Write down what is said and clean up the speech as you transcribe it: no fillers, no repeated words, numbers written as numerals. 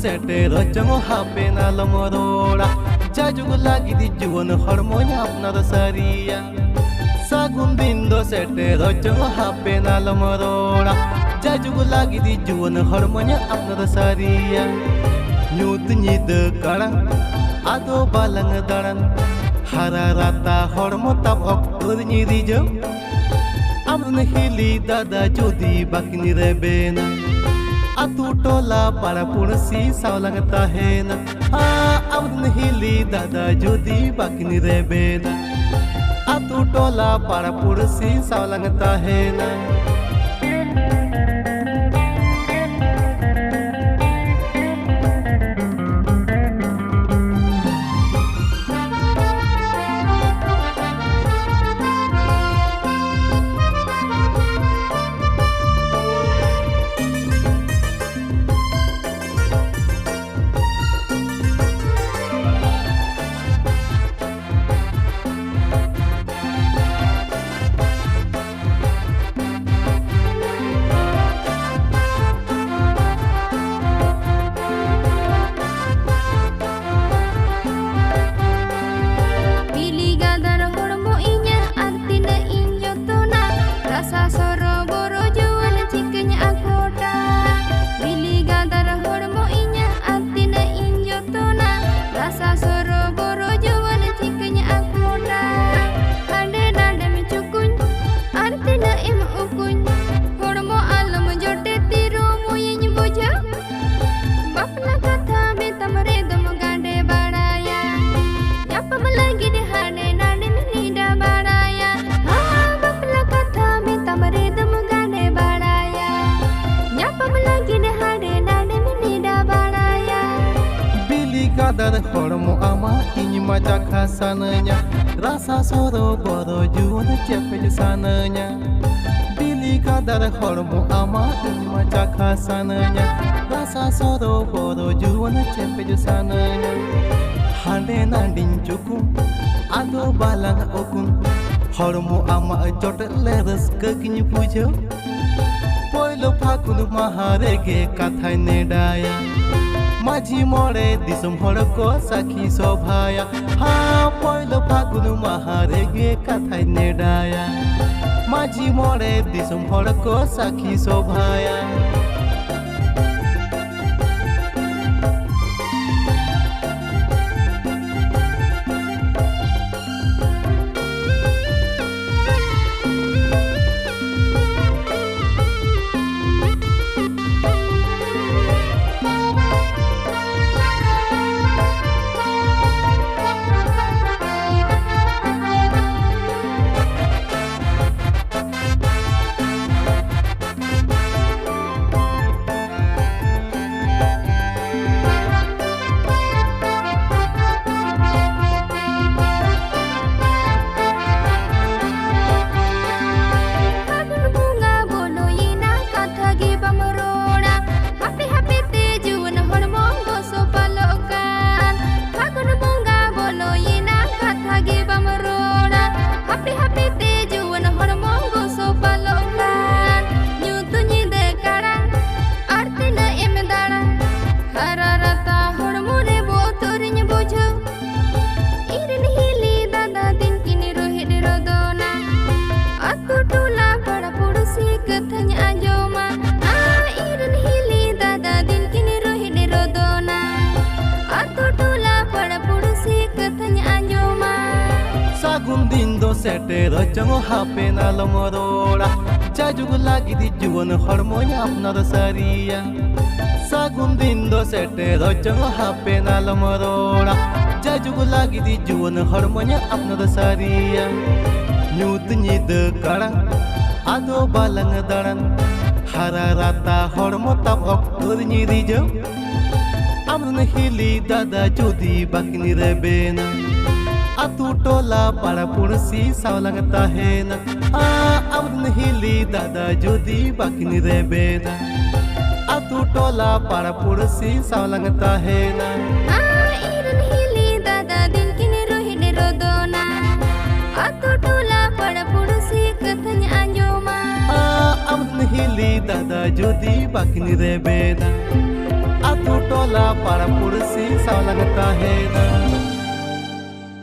setero jango hape na lomorora jajugo lagi di juwon hormonya apnar sariya sagun dindo setero jango hape na lomorora jajugo lagi di juwon hormonya apnar sariya nyut nyid karang ado balang daran hararata hormo tab oktur nyirijo amrun hili dada jodi bakni rebena atu tola para pursi saulang tahena amrun hili dada jodi bakni rebena atu tola para pursi saulang tahena kadar hormo ama ini maja khasananya rasa soro boro juon cepet sananya bili kadar hormo ama ini maja khasananya rasa soro boro juon cepet sananya hande nandin cukum ado balang okun hormo ama jot leres kekini pujo poilo phakun maharege kathai nedaya माझी मोड़े दिसम हड़को सखी शोभाया हाँ पहलो फागुन महारे गे कथाई नेडाया माझी मोड़े दिसम हड़को सखी शोभाया Dindo setero jango hape na lomorora jajugo lagi di juwon hormonya apnar sariya sagun dindo setero jango hape na lomorora jajugo lagi di juwon hormonya apnar sariya nyut nyid karang ado balang daran hararata hormo tab oktur nyirijo amrun hili dada jodi bakni rebena atu tola para pursi saulang tahena amrun hili dada jodi bakni rebena atu tola para pursi saulang tahena irun hili dada din kini rohine rodona atu tola para pursi kathanya anjoma amrun hili dada jodi bakni rebena आतु टोला पाड़ा पुड़सी सावलंग ताहेना